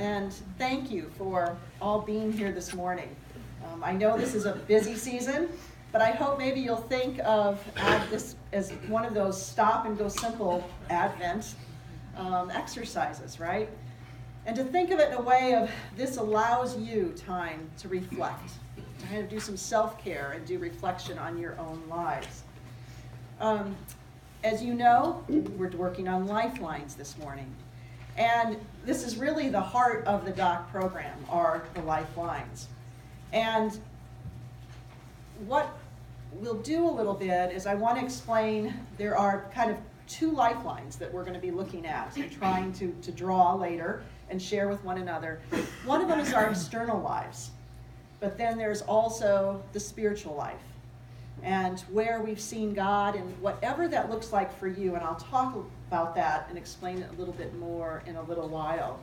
and thank you for all being here this morning. I know this is a busy season, but I hope maybe you'll think of this as one of those stop and go simple Advent exercises, right? And to think of it in a way of this allows you time to reflect, to kind of do some self-care and do reflection on your own lives. As you know, we're working on Lifelines this morning. And this is really the heart of the DOCC program, are the Lifelines. And what we'll do a little bit is I want to explain there are kind of two lifelines that we're going to be looking at and trying to draw later and share with one another. One of them is our external lives, but then there's also the spiritual life and where we've seen God and whatever that looks like for you. And I'll talk about that and explain it a little bit more in a little while.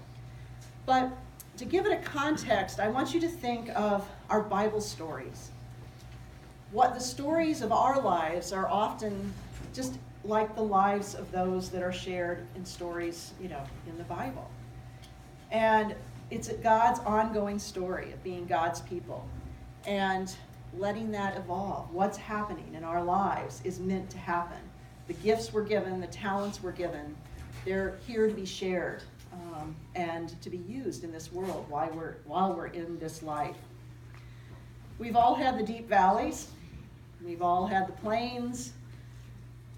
But to give it a context, I want you to think of our Bible stories. What the stories of our lives are often just like the lives of those that are shared in stories, in the Bible. And it's God's ongoing story of being God's people and letting that evolve. What's happening in our lives is meant to happen. The gifts we're given, the talents we're given, they're here to be shared and to be used in this world while we're in this life. We've all had the deep valleys. We've all had the plains.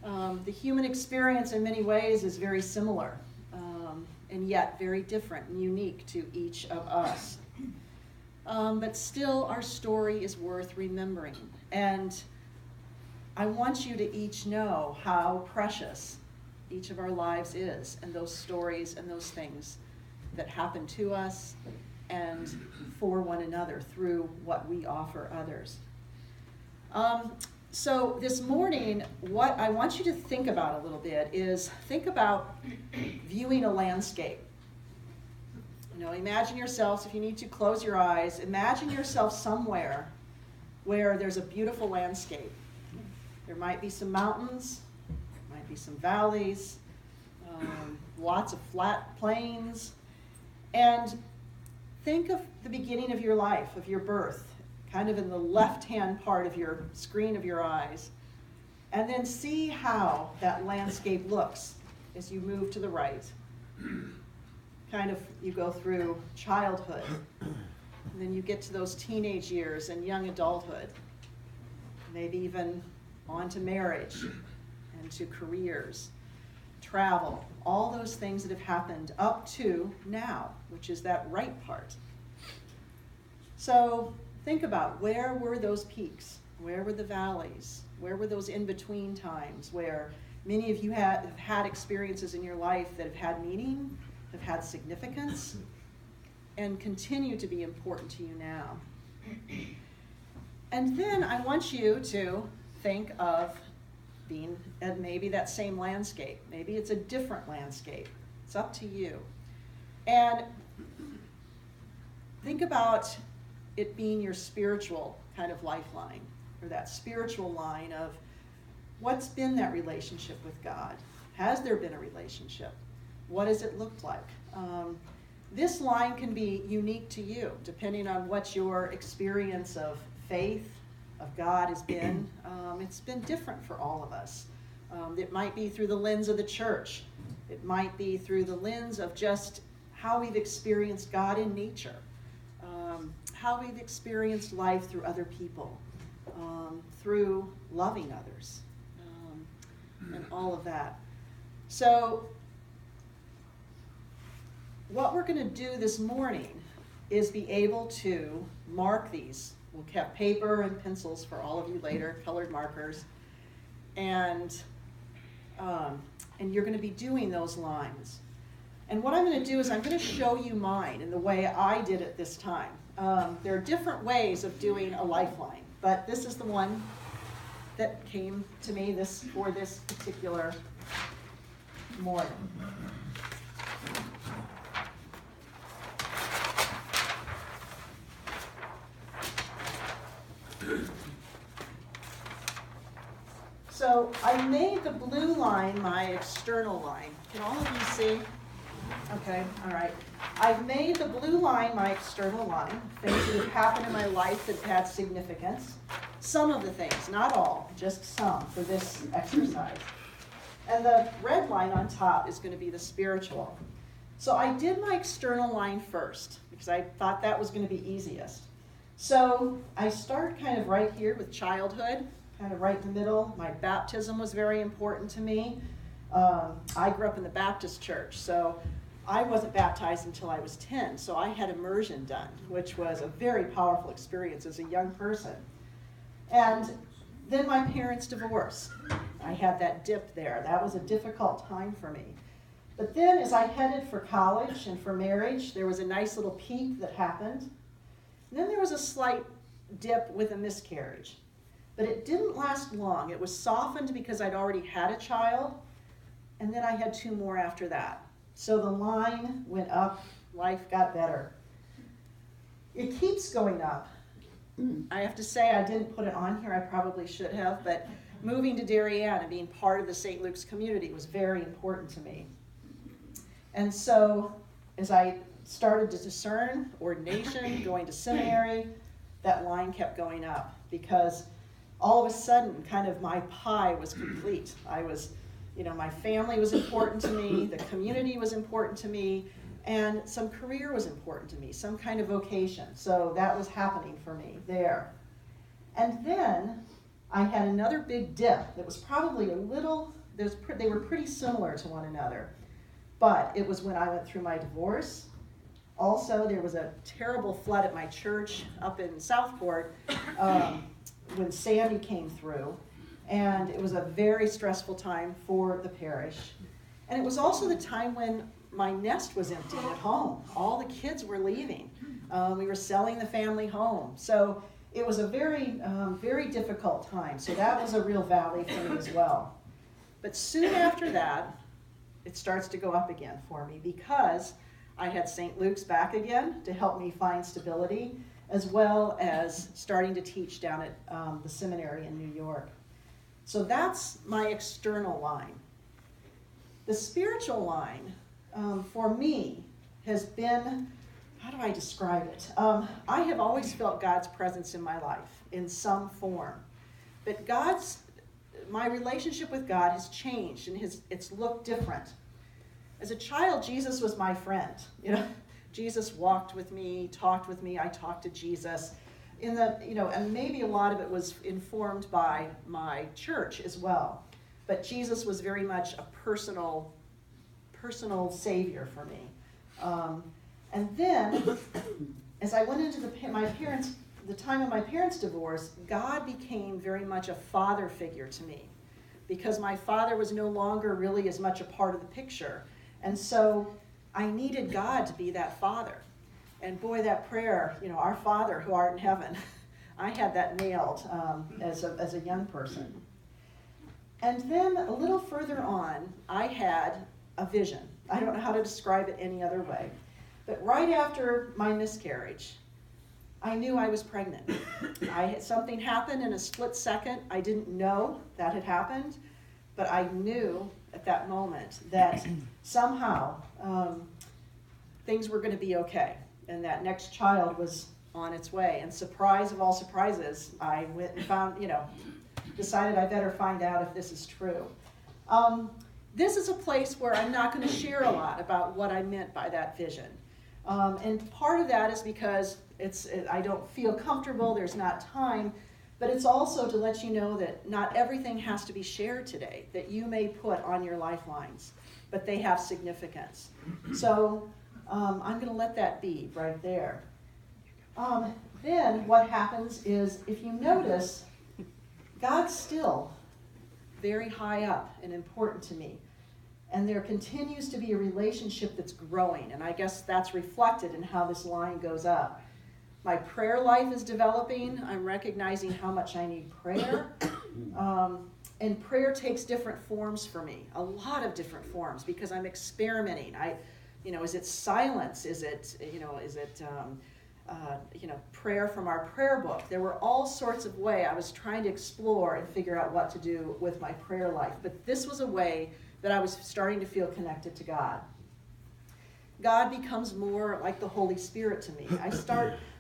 The human experience in many ways is very similar, and yet very different and unique to each of us. But still, our story is worth remembering. And I want you to each know how precious each of our lives is, and those stories and those things that happen to us and for one another through what we offer others. So this morning, what I want you to think about a little bit is think about viewing a landscape. Imagine yourselves, if you need to close your eyes, imagine yourself somewhere where there's a beautiful landscape. There might be some mountains, might be some valleys, lots of flat plains. And think of the beginning of your life, of your birth, kind of in the left-hand part of your screen of your eyes, and then see how that landscape looks as you move to the right. Kind of, you go through childhood, and then you get to those teenage years and young adulthood, maybe even on to marriage and to careers, travel, all those things that have happened up to now, which is that right part. So think about, where were those peaks? Where were the valleys? Where were those in-between times where many of you have had experiences in your life that have had meaning, have had significance, and continue to be important to you now? And then I want you to think of being at maybe that same landscape. Maybe it's a different landscape. It's up to you. And think about it being your spiritual kind of lifeline, or that spiritual line of what's been that relationship with God? Has there been a relationship? What does it look like? This line can be unique to you, depending on what your experience of faith, of God has been. It's been different for all of us. It might be through the lens of the church. It might be through the lens of just how we've experienced God in nature, how we've experienced life through other people, through loving others, and all of that. So what we're going to do this morning is be able to mark these. We'll have paper and pencils for all of you later, colored markers, and you're going to be doing those lines. And what I'm going to do is I'm going to show you mine in the way I did it this time. There are different ways of doing a lifeline, but this is the one that came to me for this particular morning. So I made the blue line my external line. Can all of you see? Okay, all right. I've made the blue line my external line, things that have happened in my life that had significance. Some of the things, not all, just some for this exercise. And the red line on top is going to be the spiritual. So I did my external line first because I thought that was going to be easiest. So I start kind of right here with childhood, kind of right in the middle. My baptism was very important to me. I grew up in the Baptist church, so I wasn't baptized until I was 10, so I had immersion done, which was a very powerful experience as a young person. And then my parents' divorce. I had that dip there. That was a difficult time for me. But then as I headed for college and for marriage, there was a nice little peak that happened. And then there was a slight dip with a miscarriage. But it didn't last long. It was softened because I'd already had a child, and then I had 2 more after that. So the line went up, life got better. It keeps going up. I have to say, I didn't put it on here, I probably should have, but moving to Darien and being part of the St. Luke's community was very important to me. And so, as I started to discern ordination, going to seminary, that line kept going up because all of a sudden, kind of my pie was complete. My family was important to me, the community was important to me, and some career was important to me, some kind of vocation. So that was happening for me there. And then I had another big dip that was probably they were pretty similar to one another. But it was when I went through my divorce. Also, there was a terrible flood at my church up in Southport when Sandy came through. And it was a very stressful time for the parish. And it was also the time when my nest was emptying at home. All the kids were leaving. We were selling the family home. So it was a very, very difficult time. So that was a real valley for me as well. But soon after that, it starts to go up again for me because I had St. Luke's back again to help me find stability, as well as starting to teach down at the seminary in New York. So that's my external line. The spiritual line, for me, has been, how do I describe it? I have always felt God's presence in my life in some form. But my relationship with God has changed and it's looked different. As a child, Jesus was my friend. Jesus walked with me, talked with me, I talked to Jesus. And maybe a lot of it was informed by my church as well. But Jesus was very much a personal savior for me. And then, as I went into the time of my parents' divorce, God became very much a father figure to me, because my father was no longer really as much a part of the picture. And so I needed God to be that father. And boy, that prayer, Our Father who art in heaven, I had that nailed as a young person. And then a little further on, I had a vision. I don't know how to describe it any other way. But right after my miscarriage, I knew I was pregnant. Something happened in a split second. I didn't know that had happened, but I knew at that moment that somehow things were going to be okay. And that next child was on its way. And surprise of all surprises, I went and found, decided I better find out if this is true. This is a place where I'm not going to share a lot about what I meant by that vision. And part of that is because I don't feel comfortable, there's not time, but it's also to let you know that not everything has to be shared today, that you may put on your lifelines, but they have significance. So I'm going to let that be right there. Then what happens is, if you notice, God's still very high up and important to me. And there continues to be a relationship that's growing. And I guess that's reflected in how this line goes up. My prayer life is developing. I'm recognizing how much I need prayer. And prayer takes different forms for me, a lot of different forms, because I'm experimenting. Is it silence? Is it prayer from our prayer book? There were all sorts of ways I was trying to explore and figure out what to do with my prayer life. But this was a way that I was starting to feel connected to God. God becomes more like the Holy Spirit to me.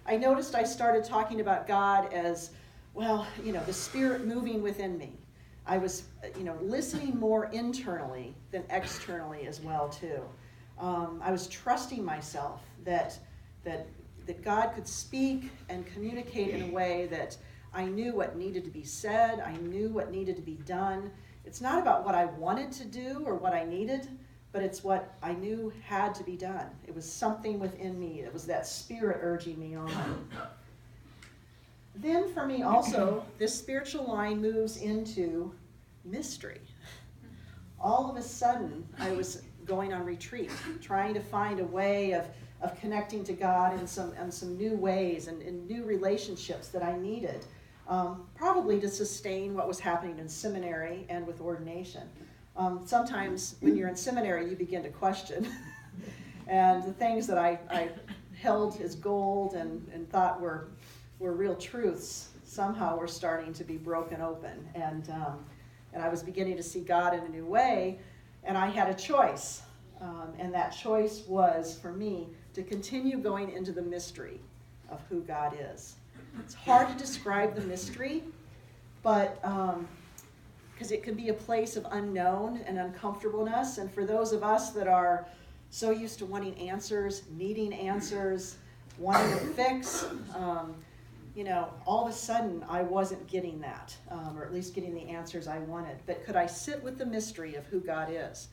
I noticed I started talking about God as, well, the Spirit moving within me. I was, listening more internally than externally as well, too. I was trusting myself that God could speak and communicate in a way that I knew what needed to be said. I knew what needed to be done. It's not about what I wanted to do or what I needed, but it's what I knew had to be done. It was something within me. It was that Spirit urging me on. Then for me also, this spiritual line moves into mystery. All of a sudden, I was going on retreat, trying to find a way of connecting to God in some new ways and in new relationships that I needed, probably to sustain what was happening in seminary and with ordination. Sometimes when you're in seminary, you begin to question. And the things that I held as gold and thought were real truths, somehow were starting to be broken open. And I was beginning to see God in a new way, and I had a choice. And that choice was, for me, to continue going into the mystery of who God is. It's hard to describe the mystery, but because it can be a place of unknown and uncomfortableness. And for those of us that are so used to wanting answers, needing answers, wanting a fix, all of a sudden I wasn't getting that, or at least getting the answers I wanted. But could I sit with the mystery of who God is?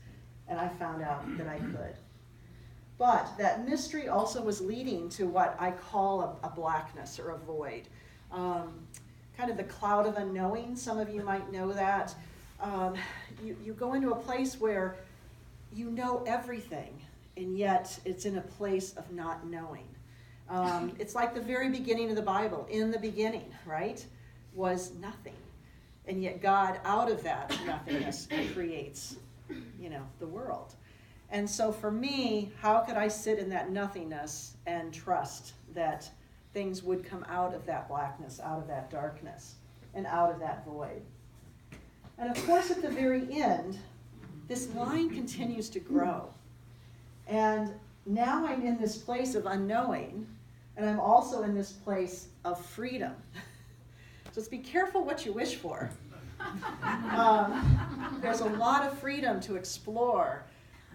And I found out that I could. But that mystery also was leading to what I call a blackness or a void. Kind of the cloud of unknowing. Some of you might know that. You go into a place where you know everything, and yet it's in a place of not knowing. It's like the very beginning of the Bible. In the beginning, right, was nothing. And yet God, out of that nothingness, creates, the world. And so for me, how could I sit in that nothingness and trust that things would come out of that blackness, out of that darkness, and out of that void? And of course, at the very end, this line continues to grow. And now I'm in this place of unknowing, and I'm also in this place of freedom. So let's be careful what you wish for. There's a lot of freedom to explore,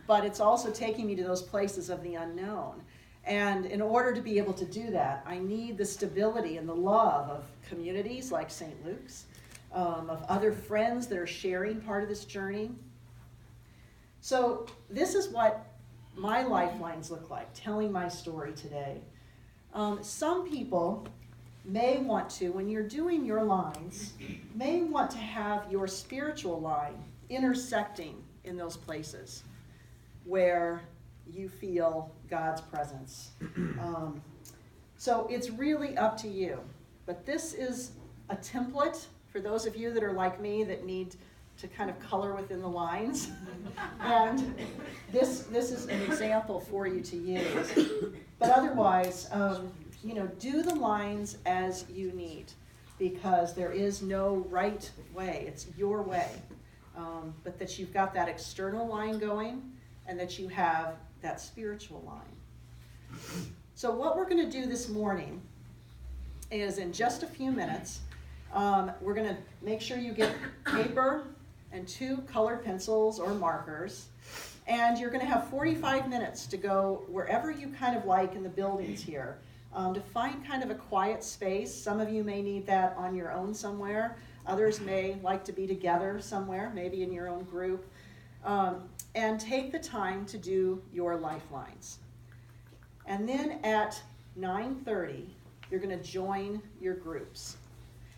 but it's also taking me to those places of the unknown. And in order to be able to do that, I need the stability and the love of communities like St. Luke's, of other friends that are sharing part of this journey. So this is what my lifelines look like, telling my story today. Some people may want to, when you're doing your lines, may want to have your spiritual line intersecting in those places where you feel God's presence. So it's really up to you. But this is a template for those of you that are like me that need to kind of color within the lines. And this is an example for you to use. But otherwise, do the lines as you need, because there is no right way. It's your way. But that you've got that external line going, and that you have that spiritual line. So what we're going to do this morning is, in just a few minutes, we're going to make sure you get paper and 2 colored pencils or markers, and you're going to have 45 minutes to go wherever you kind of like in the buildings here, to find kind of a quiet space. Some of you may need that on your own somewhere. Others may like to be together somewhere, maybe in your own group. And take the time to do your lifelines. And then at 9:30, you're going to join your groups.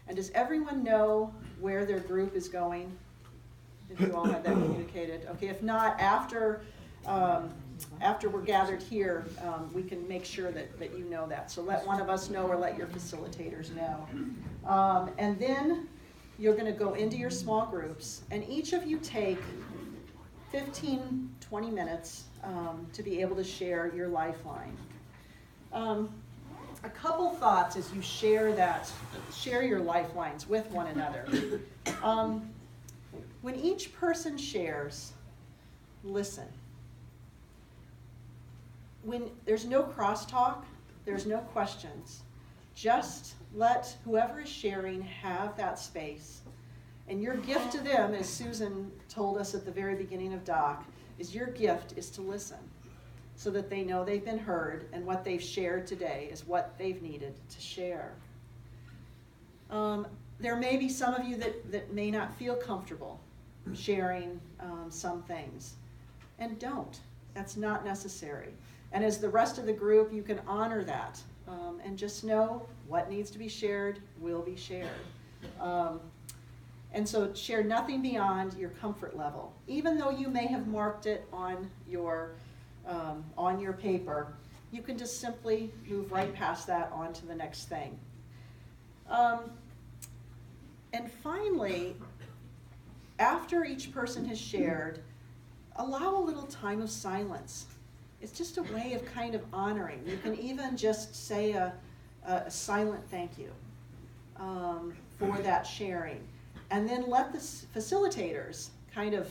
And does everyone know where their group is going? If you all have that communicated. Okay, if not, after we're gathered here, we can make sure that you know that. So let one of us know, or let your facilitators know. And then you're going to go into your small groups, and each of you take 15, 20 minutes to be able to share your lifeline. A couple thoughts as you share your lifelines with one another. When each person shares, listen. when there's no crosstalk, there's no questions. Just let whoever is sharing have that space. And your gift to them, as Susan told us at the very beginning of DOCC, is your gift is to listen so that they know they've been heard and what they've shared today is what they've needed to share. There may be some of you that may not feel comfortable sharing some things, and don't. That's not necessary. And as the rest of the group, you can honor that and just know what needs to be shared will be shared. And so share nothing beyond your comfort level. Even though you may have marked it on your paper, you can just simply move right past that on to the next thing. And finally, after each person has shared, allow a little time of silence. It's just a way of kind of honoring. You can even just say a silent thank you for that sharing. And then let the facilitators kind of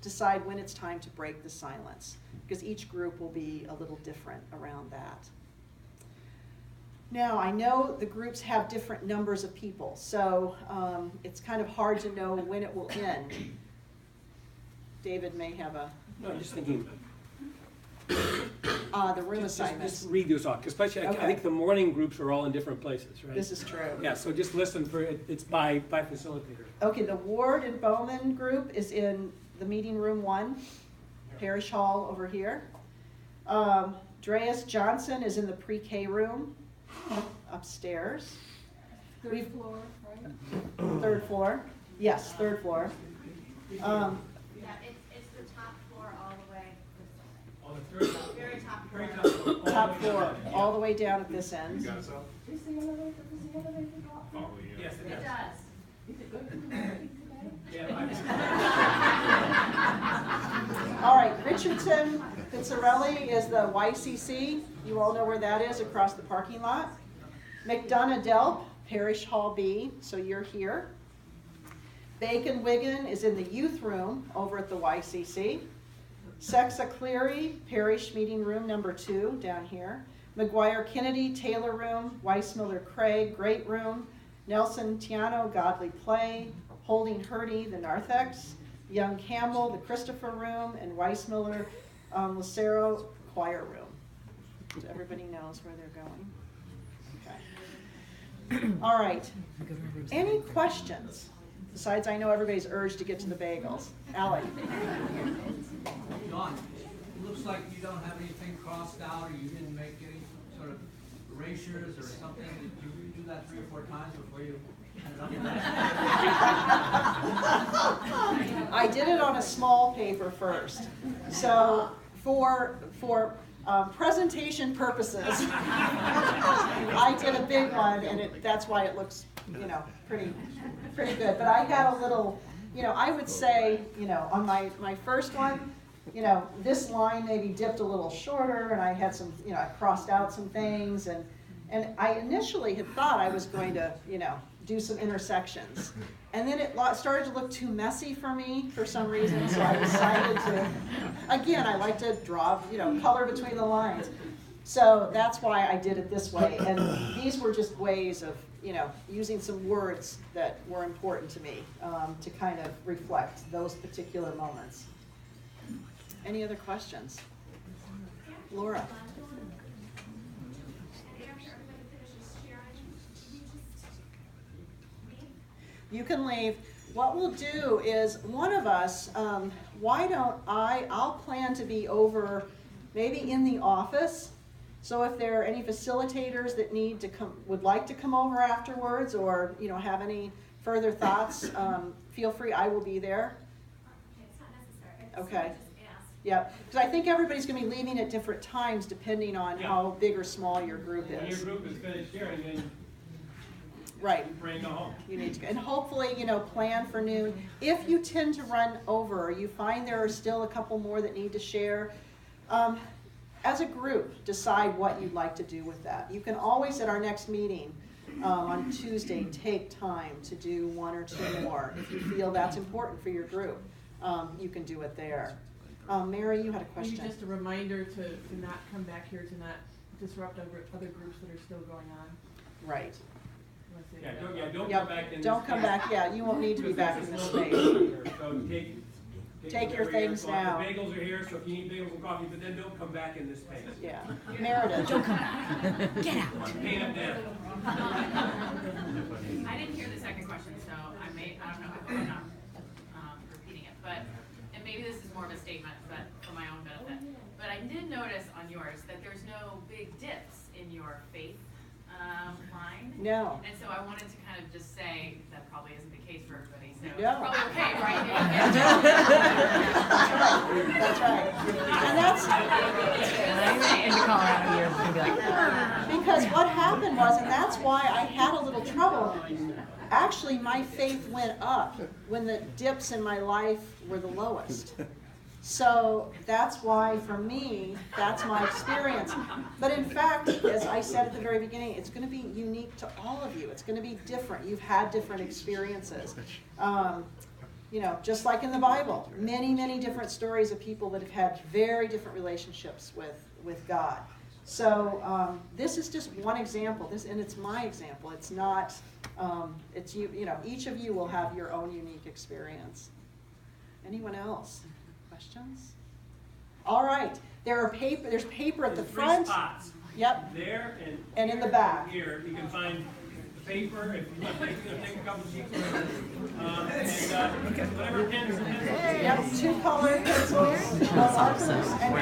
decide when it's time to break the silence, because each group will be a little different around that. Now, I know the groups have different numbers of people, so it's kind of hard to know when it will end. David may have a... No, I'm just thinking. The room assignments. Just read those off, especially okay. I think the morning groups are all in different places, right? This is true. Yeah, so just listen for it. It's by facilitator. Okay, the Ward and Bowman group is in the meeting room 1, Parish Hall over here. Dreas Johnson is in the pre-K room upstairs. Third floor, right? Third floor. Yes, third floor. Yeah, it's the top floor all the way. On the third, very top floor. Top floor, all the way down at this end. Is the elevator, does the elevator go up? yes, It does. Is it good for the meeting today? All right, Richardson Pizzarelli is the YCC. You all know where that is, across the parking lot. McDonough Delp, Parish Hall B, so you're here. Bacon Wiggin is in the youth room over at the YCC. Sexa Cleary, Parish Meeting Room number 2, down here. McGuire Kennedy, Taylor Room. Weissmiller Craig, Great Room. Nelson Tiano, Godly Play. Holding Hurdy, the Narthex. Young Campbell, the Christopher Room. And Weissmiller Lucero, Choir Room. So everybody knows where they're going. Okay. All right. Any questions? Besides, I know everybody's urged to get to the bagels. Alec. Don, it looks like you don't have anything crossed out, or you didn't make any sort of erasures or something. Did you do that 3 or 4 times before you ended up? I did it on a small paper first. So for presentation purposes, I did a big one, and that's why it looks, pretty good. But I had a little, I would say, on my first one, this line maybe dipped a little shorter, and I had some, I crossed out some things, and I initially had thought I was going to, do some intersections. And then it started to look too messy for me for some reason, so I decided to, again, I like to draw, color between the lines. So that's why I did it this way. And these were just ways of, using some words that were important to me to kind of reflect those particular moments. Any other questions? Laura. You can leave. What we'll do is, one of us, I'll plan to be over maybe in the office. So if there are any facilitators that would like to come over afterwards, or have any further thoughts, feel free. I will be there. It's not necessary. Okay. Just ask. Yep. Because I think everybody's going to be leaving at different times depending on how big or small your group is. When your group is finished sharing, then right. bring it home. You need to go. And hopefully, plan for noon. If you tend to run over, or you find there are still a couple more that need to share, as a group, decide what you'd like to do with that. You can always, at our next meeting on Tuesday, take time to do 1 or 2 more. If you feel that's important for your group, you can do it there. Mary, you had a Maybe question. just a reminder to not come back here, to not disrupt other groups that are still going on. Right. Unless they- Don't Yep. come back in. Don't this come space. back, yeah, you won't need to be back in this space. So Take your whatever things you want. down. The bagels are here, so if you need bagels and coffee, but then don't come back in this space. Yeah. Meredith. Don't come Paint them down. I didn't hear the second question, so I don't know if I'm not repeating it, but, and maybe this is more of a statement, but for my own benefit. But I did notice on yours that there's no big dips in your faith line. No. And so I wanted to kind of just say, that probably isn't the case for everybody, so it's No. probably okay, right? That's right. And that's, because what happened was, and that's why I had a little trouble, actually my faith went up when the dips in my life were the lowest. So that's why, for me, that's my experience. But in fact, as I said at the very beginning, it's going to be unique to all of you. It's going to be different. You've had different experiences. You know, just like in the Bible, many, many different stories of people that have had very different relationships with God. So this is just one example, and it's my example. It's not, it's you know, each of you will have your own unique experience. Anyone else? Questions? All right, there's paper at the There's front. 3 spots. Yep. There And in the here, back. Here, you can find the paper, if you want to take a couple sheets. And whatever pens. Yep, 2 color pencils, markers, and